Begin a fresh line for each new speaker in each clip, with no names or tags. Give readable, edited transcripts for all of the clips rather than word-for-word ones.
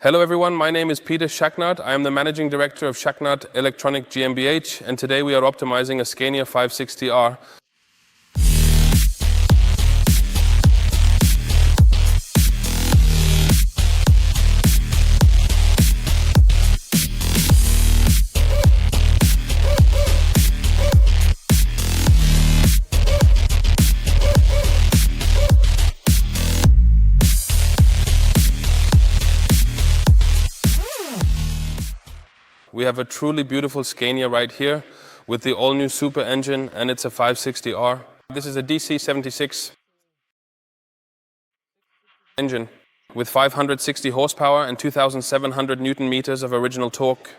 Hello everyone, my name is Peter Schaknat. I am the Managing Director of Schaknat Electronic GmbH, and today we are optimizing a Scania 560R. We have a truly beautiful Scania right here with the all-new super engine, and it's a 560R. This is a DC13 engine with 560 horsepower and 2,700 Newton meters of original torque.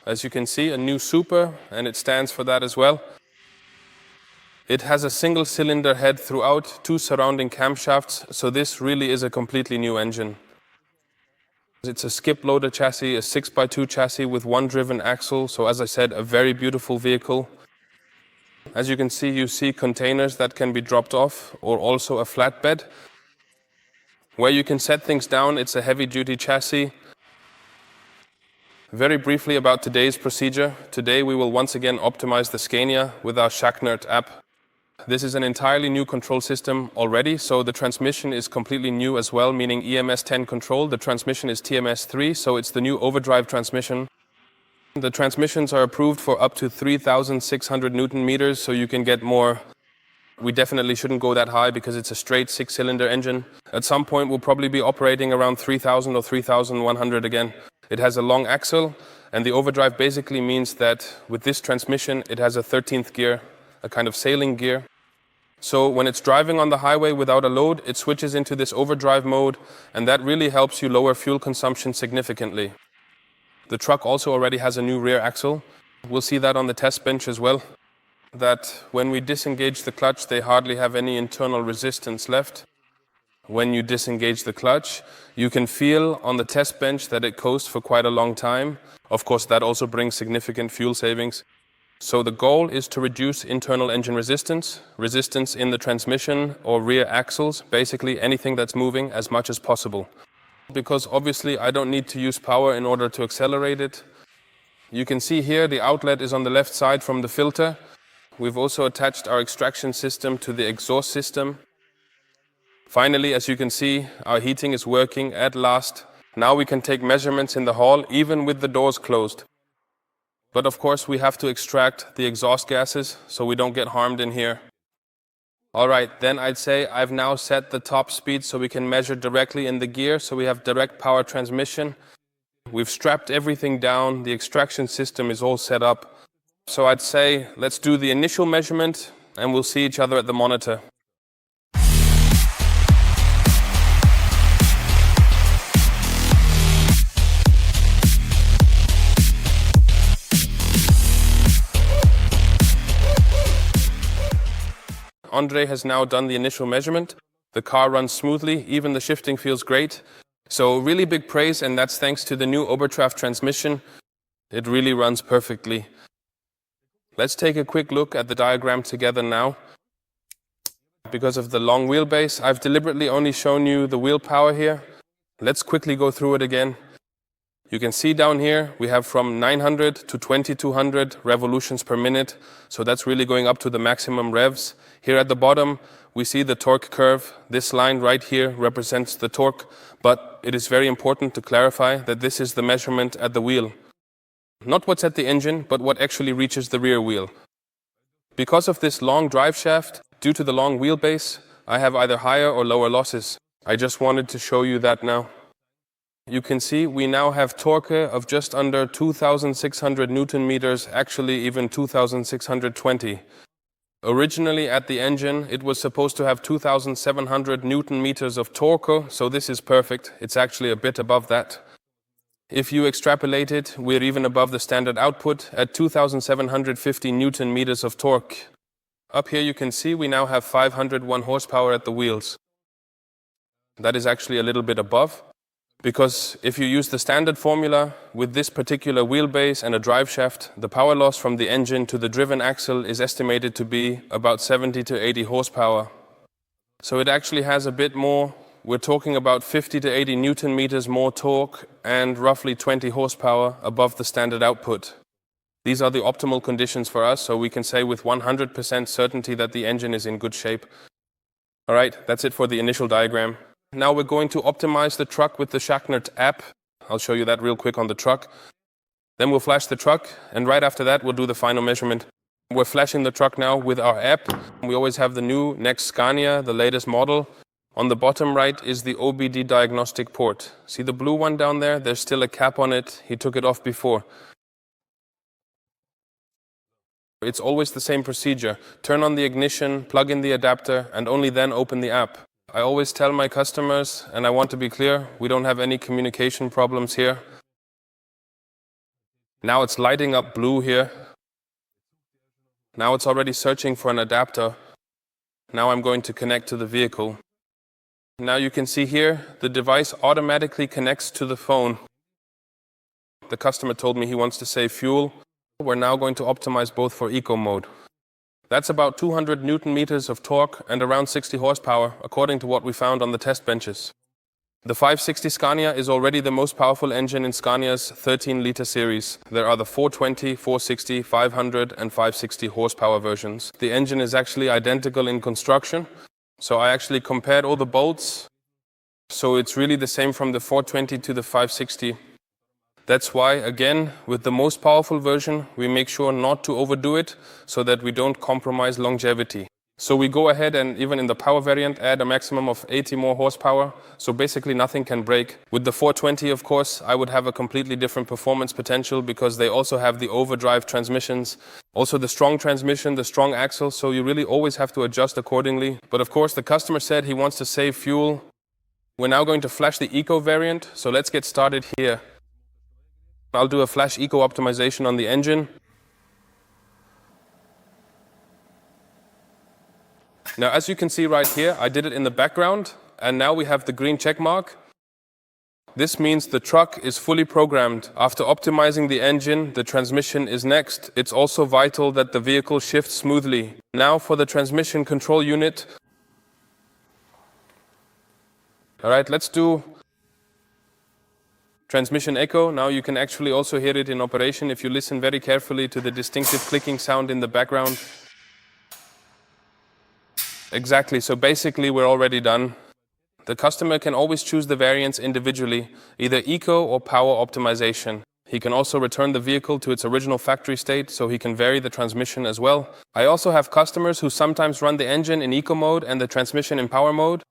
As you can see, a new super, and it stands for that as well. It has a single cylinder head throughout, 2 surrounding camshafts, so this really is a completely new engine. It's a skip loader chassis, a 6x2 chassis with 1 driven axle, so as I said, a very beautiful vehicle. As you can see, you see containers that can be dropped off, or also a flatbed. Where you can set things down, it's a heavy-duty chassis. Very briefly about today's procedure. Today we will once again optimize the Scania with our Schaknat App. This is an entirely new control system already, so the transmission is completely new as well, meaning EMS 10 control. The transmission is TMS 3, so it's the new overdrive transmission. The transmissions are approved for up to 3,600 Newton meters, so you can get more. We definitely shouldn't go that high because it's a straight 6-cylinder engine. At some point we'll probably be operating around 3,000 or 3,100 again. It has a long axle, and the overdrive basically means that with this transmission it has a 13th gear, a kind of sailing gear. So when it's driving on the highway without a load, it switches into this overdrive mode, and that really helps you lower fuel consumption significantly. The truck also already has a new rear axle. We'll see that on the test bench as well, that when we disengage the clutch, they hardly have any internal resistance left. When you disengage the clutch, you can feel on the test bench that it coasts for quite a long time. Of course, that also brings significant fuel savings. So the goal is to reduce internal engine resistance in the transmission or rear axles, basically anything that's moving as much as possible. Because obviously I don't need to use power in order to accelerate it. You can see here the outlet is on the left side from the filter. We've also attached our extraction system to the exhaust system. Finally, as you can see, our heating is working at last. Now we can take measurements in the hall, even with the doors closed. But of course we have to extract the exhaust gases so we don't get harmed in here. Alright, then I'd say I've now set the top speed so we can measure directly in the gear, so we have direct power transmission. We've strapped everything down, the extraction system is all set up. So I'd say let's do the initial measurement and we'll see each other at the monitor. Andre has now done the initial measurement. The car runs smoothly, even the shifting feels great. So really big praise, and that's thanks to the new overdrive transmission. It really runs perfectly. Let's take a quick look at the diagram together now. Because of the long wheelbase, I've deliberately only shown you the wheel power here. Let's quickly go through it again. You can see down here we have from 900 to 2200 revolutions per minute, so that's really going up to the maximum revs. Here at the bottom we see the torque curve. This line right here represents the torque, but it is very important to clarify that this is the measurement at the wheel. Not what's at the engine, but what actually reaches the rear wheel. Because of this long drive shaft, due to the long wheelbase, I have either higher or lower losses. I just wanted to show you that now. You can see we now have torque of just under 2,600 Newton meters, actually even 2,620. Originally at the engine it was supposed to have 2,700 Newton meters of torque, so this is perfect. It's actually a bit above that. If you extrapolate it, we're even above the standard output at 2,750 Newton meters of torque. Up here you can see we now have 501 horsepower at the wheels. That is actually a little bit above. Because if you use the standard formula with this particular wheelbase and a drive shaft, the power loss from the engine to the driven axle is estimated to be about 70 to 80 horsepower. So it actually has a bit more we're talking about 50 to 80 Newton meters more torque and roughly 20 horsepower above the standard output. These are the optimal conditions for us, so we can say with 100% certainty that the engine is in good shape. All right, that's it for the initial diagram. Now we're going to optimize the truck with the Schaknat app. I'll show you that real quick on the truck. Then we'll flash the truck, and right after that we'll do the final measurement. We're flashing the truck now with our app. We always have the new next Scania, the latest model. On the bottom right is the OBD diagnostic port. See the blue one down there? There's still a cap on it. He took it off before. It's always the same procedure. Turn on the ignition, plug in the adapter, and only then open the app. I always tell my customers, and I want to be clear, we don't have any communication problems here. Now it's lighting up blue here. Now it's already searching for an adapter. Now I'm going to connect to the vehicle. Now you can see here, the device automatically connects to the phone. The customer told me he wants to save fuel. We're now going to optimize both for eco mode. That's about 200 Newton meters of torque and around 60 horsepower, according to what we found on the test benches. The 560 Scania is already the most powerful engine in Scania's 13-liter series. There are the 420, 460, 500 and 560 horsepower versions. The engine is actually identical in construction. So I actually compared all the bolts. So it's really the same from the 420 to the 560. That's why, again, with the most powerful version, we make sure not to overdo it so that we don't compromise longevity. So we go ahead and even in the power variant add a maximum of 80 more horsepower, so basically nothing can break. With the 420, of course, I would have a completely different performance potential because they also have the overdrive transmissions, also the strong transmission, the strong axle, so you really always have to adjust accordingly. But of course, the customer said he wants to save fuel. We're now going to flash the Eco variant, so let's get started here. I'll do a flash Eco optimization on the engine. Now, as you can see right here, I did it in the background, and now we have the green check mark. This means the truck is fully programmed. After optimizing the engine, the transmission is next. It's also vital that the vehicle shifts smoothly. Now for the transmission control unit. All right, let's do transmission echo. Now you can actually also hear it in operation if you listen very carefully to the distinctive clicking sound in the background. Exactly, so basically we're already done. The customer can always choose the variants individually, either eco or power optimization. He can also return the vehicle to its original factory state, so he can vary the transmission as well. I also have customers who sometimes run the engine in eco mode and the transmission in power mode,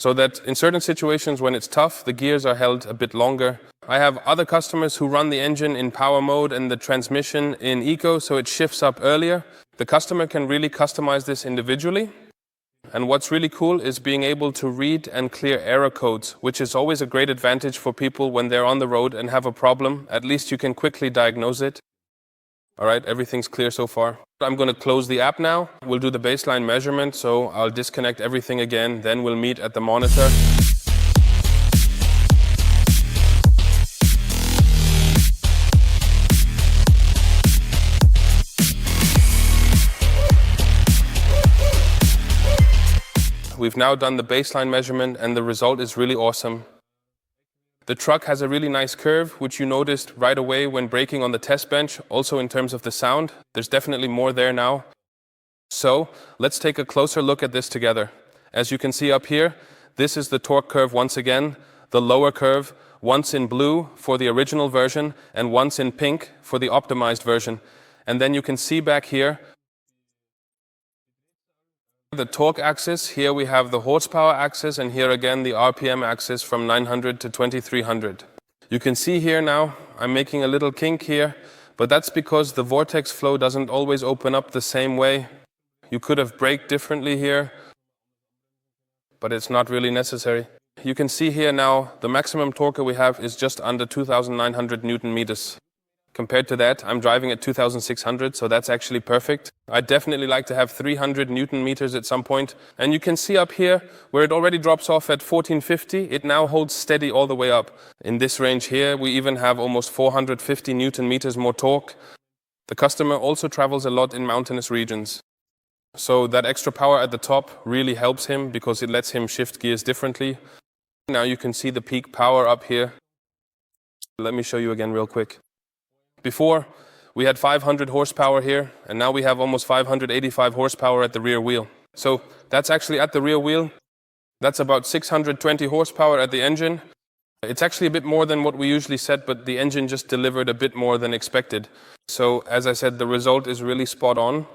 so that in certain situations when it's tough, the gears are held a bit longer. I have other customers who run the engine in power mode and the transmission in eco, so it shifts up earlier. The customer can really customize this individually. And what's really cool is being able to read and clear error codes, which is always a great advantage for people when they're on the road and have a problem. At least you can quickly diagnose it. All right, everything's clear so far. I'm going to close the app now. We'll do the baseline measurement, so I'll disconnect everything again, then we'll meet at the monitor. We've now done the baseline measurement and the result is really awesome. The truck has a really nice curve, which you noticed right away when braking on the test bench, also in terms of the sound. There's definitely more there now. So let's take a closer look at this together. As you can see up here, this is the torque curve once again, the lower curve, once in blue for the original version and once in pink for the optimized version. And then you can see back here, the torque axis. Here we have the horsepower axis, and here again the RPM axis from 900 to 2300. You can see here now, I'm making a little kink here, but that's because the vortex flow doesn't always open up the same way. You could have braked differently here, but it's not really necessary. You can see here now, the maximum torque we have is just under 2,900 Newton meters. Compared to that, I'm driving at 2,600, so that's actually perfect. I'd definitely like to have 300 Newton meters at some point. And you can see up here, where it already drops off at 1450, it now holds steady all the way up. In this range here, we even have almost 450 Newton meters more torque. The customer also travels a lot in mountainous regions. So that extra power at the top really helps him because it lets him shift gears differently. Now you can see the peak power up here. Let me show you again real quick. Before, we had 500 horsepower here, and now we have almost 585 horsepower at the rear wheel. So that's actually at the rear wheel. That's about 620 horsepower at the engine. It's actually a bit more than what we usually set, but the engine just delivered a bit more than expected. So as I said, the result is really spot on.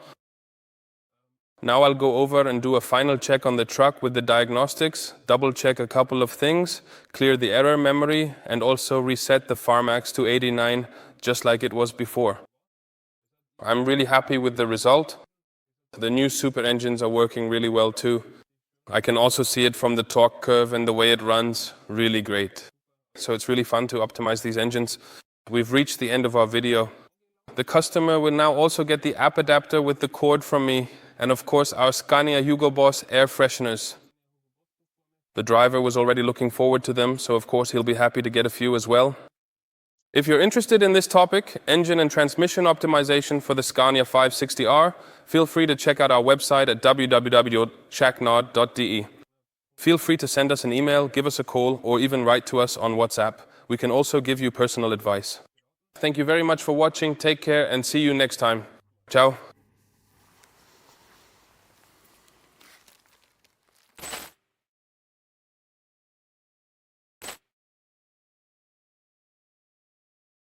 Now I'll go over and do a final check on the truck with the diagnostics, double check a couple of things, clear the error memory, and also reset the Pharmax to 89 just like it was before. I'm really happy with the result. The new super engines are working really well too. I can also see it from the torque curve and the way it runs, really great. So it's really fun to optimize these engines. We've reached the end of our video. The customer will now also get the app adapter with the cord from me, and of course our Scania Hugo Boss air fresheners. The driver was already looking forward to them, so of course he'll be happy to get a few as well. If you're interested in this topic, engine and transmission optimization for the Scania 560R, feel free to check out our website at www.schaknat.de. Feel free to send us an email, give us a call, or even write to us on WhatsApp. We can also give you personal advice. Thank you very much for watching, take care, and see you next time. Ciao.